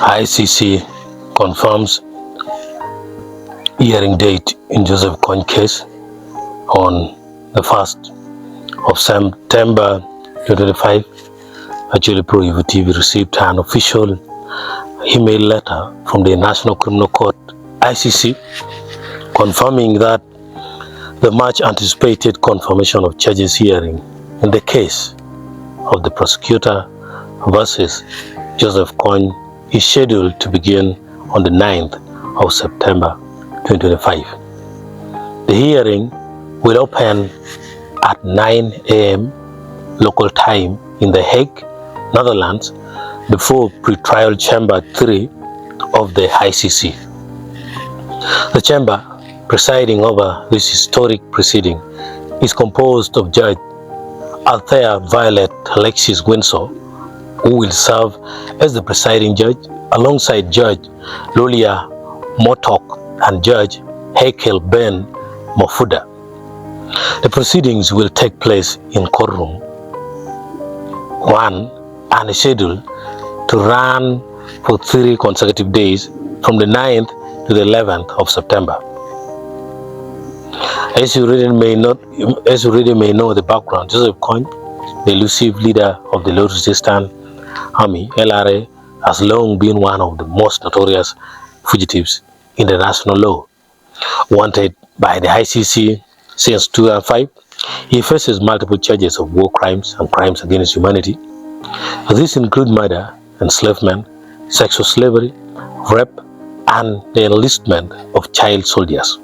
ICC confirms hearing date in Joseph Kony case on the 1st of September 2025. Acholi Pro TV received an official email letter from the National Criminal Court ICC confirming that the much anticipated confirmation of charges hearing in the case of the prosecutor versus Joseph Kony is scheduled to begin on the 9th of September 2025. The hearing will open at 9 a.m. local time in The Hague, Netherlands, before pre-trial chamber 3 of the ICC. The chamber presiding over this historic proceeding is composed of Judge Althea Violet Alexis Windsor, who will serve as the presiding judge alongside Judge Lolia Motok and Judge Hekel Ben Mofuda. The proceedings will take place in courtroom 1 and is scheduled to run for 3 consecutive days from the 9th to the 11th of September. As you already may know the background, Joseph Kony, the elusive leader of the Lord Resistance Army, LRA, has long been one of the most notorious fugitives in the national law. Wanted by the ICC since 2005, he faces multiple charges of war crimes and crimes against humanity. These include murder, enslavement, sexual slavery, rape, and the enlistment of child soldiers.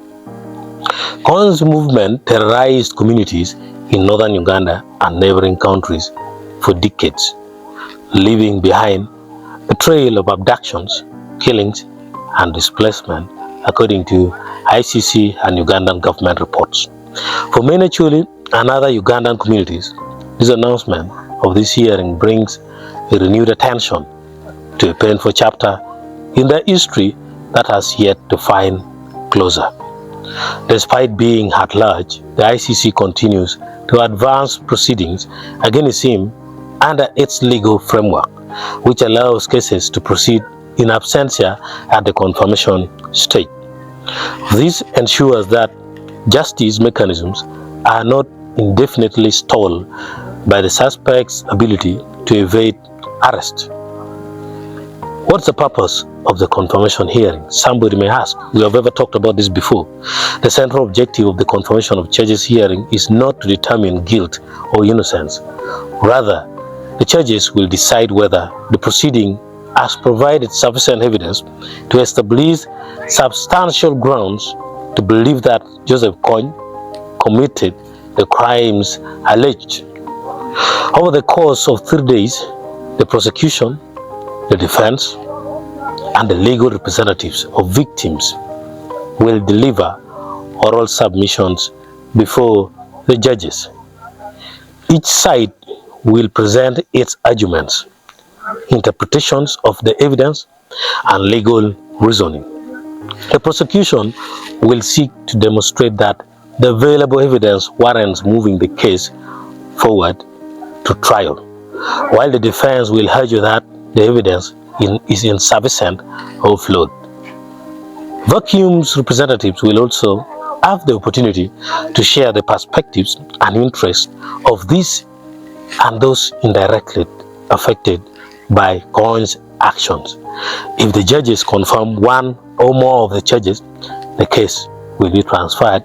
Kony's movement terrorized communities in northern Uganda and neighboring countries for decades, leaving behind a trail of abductions, killings, and displacement, according to ICC and Ugandan government reports. For many Acholi and other Ugandan communities, this announcement of this hearing brings a renewed attention to a painful chapter in their history that has yet to find closure. Despite being at large, the ICC continues to advance proceedings against him under its legal framework, which allows cases to proceed in absentia at the confirmation stage. This ensures that justice mechanisms are not indefinitely stalled by the suspect's ability to evade arrest. What's the purpose of the confirmation hearing? Somebody may ask. We have ever talked about this before. The central objective of the confirmation of charges hearing is not to determine guilt or innocence. Rather, the judges will decide whether the proceeding has provided sufficient evidence to establish substantial grounds to believe that Joseph Kony committed the crimes alleged. Over the course of 3 days, the prosecution, the defense, and the legal representatives of victims will deliver oral submissions before the judges. Each side will present its arguments, interpretations of the evidence, and legal reasoning. The prosecution will seek to demonstrate that the available evidence warrants moving the case forward to trial, while the defense will argue that the evidence is insufficient or flawed. Vacuum's representatives will also have the opportunity to share the perspectives and interests of these and those indirectly affected by Kony's actions. If the judges confirm one or more of the charges, the case will be transferred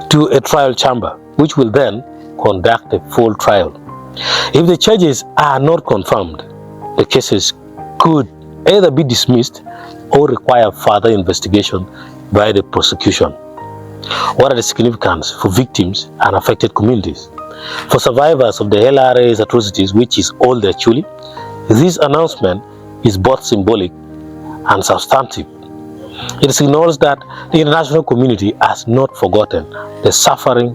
to a trial chamber, which will then conduct a full trial. If the charges are not confirmed, the cases could either be dismissed or require further investigation by the prosecution. What are the significance for victims and affected communities? For survivors of the LRA's atrocities, which is all the Acholi, this announcement is both symbolic and substantive. It signals that the international community has not forgotten the suffering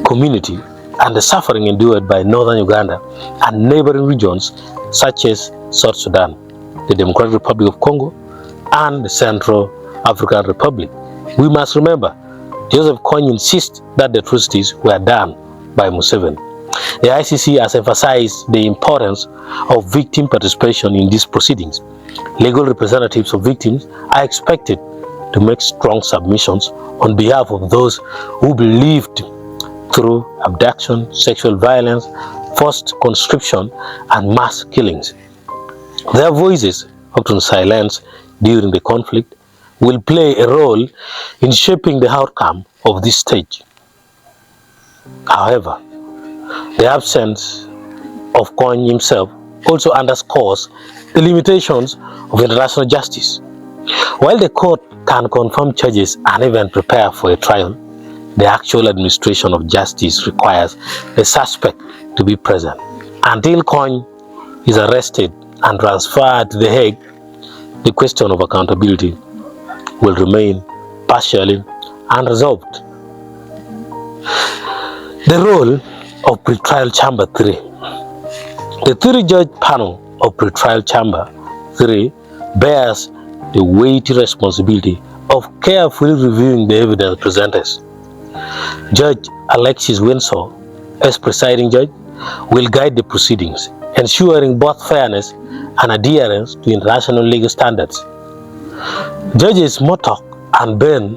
community and the suffering endured by northern Uganda and neighboring regions such as South Sudan, the Democratic Republic of Congo, and the Central African Republic. We must remember, Joseph Kony insists that the atrocities were done by Museveni. The ICC has emphasized the importance of victim participation in these proceedings. Legal representatives of victims are expected to make strong submissions on behalf of those who believed through abduction, sexual violence, forced conscription, and mass killings. Their voices, often silenced during the conflict, will play a role in shaping the outcome of this stage. However, the absence of Kony himself also underscores the limitations of international justice. While the court can confirm charges and even prepare for a trial, the actual administration of justice requires the suspect to be present. Until Kony is arrested and transferred to The Hague, the question of accountability will remain partially unresolved. The role of Pretrial Chamber 3. The three-judge panel of Pretrial Chamber 3 bears the weighty responsibility of carefully reviewing the evidence presented. Judge Alexis Windsor, as presiding judge, will guide the proceedings, ensuring both fairness and adherence to international legal standards. Judges Motok and Ben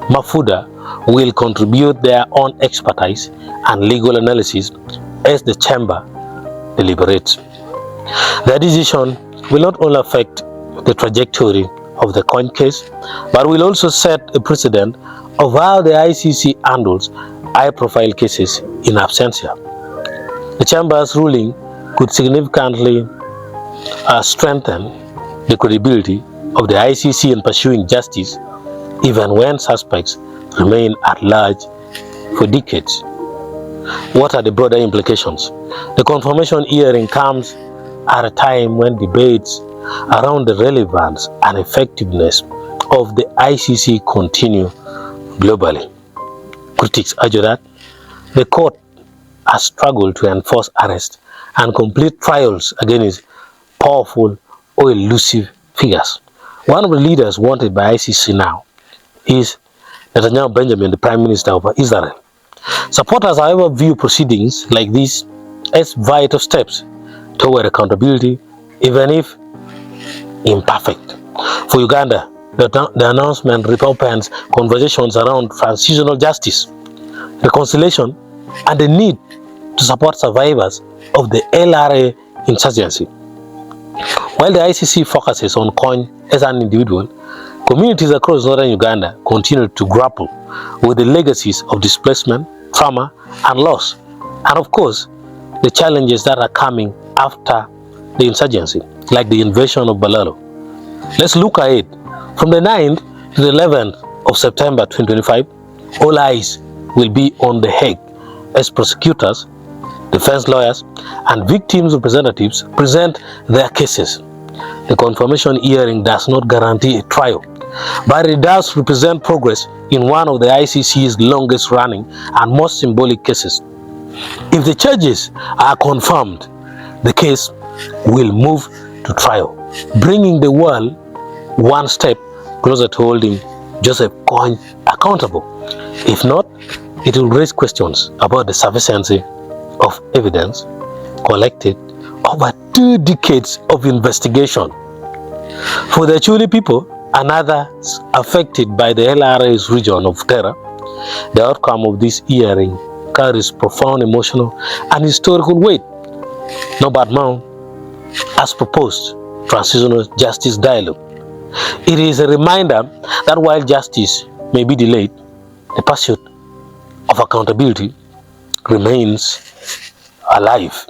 Mafuda will contribute their own expertise and legal analysis as the chamber deliberates. Their decision will not only affect the trajectory of the Kony case, but will also set a precedent of how the ICC handles high-profile cases in absentia. The chamber's ruling could significantly strengthen the credibility of the ICC in pursuing justice, even when suspects remain at large for decades. What are the broader implications? The confirmation hearing comes at a time when debates around the relevance and effectiveness of the ICC continue globally. Critics argue that the court has struggled to enforce arrest and complete trials against powerful or elusive figures. One of the leaders wanted by ICC now is Netanyahu Benjamin, the Prime Minister of Israel. Supporters, however, view proceedings like these as vital steps toward accountability, even if imperfect. For Uganda, the announcement reopens conversations around transitional justice, reconciliation, and the need to support survivors of the LRA insurgency. While the ICC focuses on Kony as an individual, communities across northern Uganda continue to grapple with the legacies of displacement, trauma, and loss, and of course, the challenges that are coming after the insurgency, like the invasion of Balalo. Let's look ahead. From the 9th to the 11th of September 2025, all eyes will be on The Hague as prosecutors, defense lawyers, and victims' representatives present their cases. The confirmation hearing does not guarantee a trial, but it does represent progress in one of the ICC's longest running and most symbolic cases. If the charges are confirmed, the case will move to trial, bringing the world one step closer to holding Joseph Kony accountable. If not, it will raise questions about the sufficiency of evidence collected over 2 decades of investigation. For the Acholi people and others affected by the LRA's region of terror, the outcome of this hearing carries profound emotional and historical weight. Norbert Mao has proposed transitional justice dialogue. It is a reminder that while justice may be delayed, the pursuit of accountability remains alive.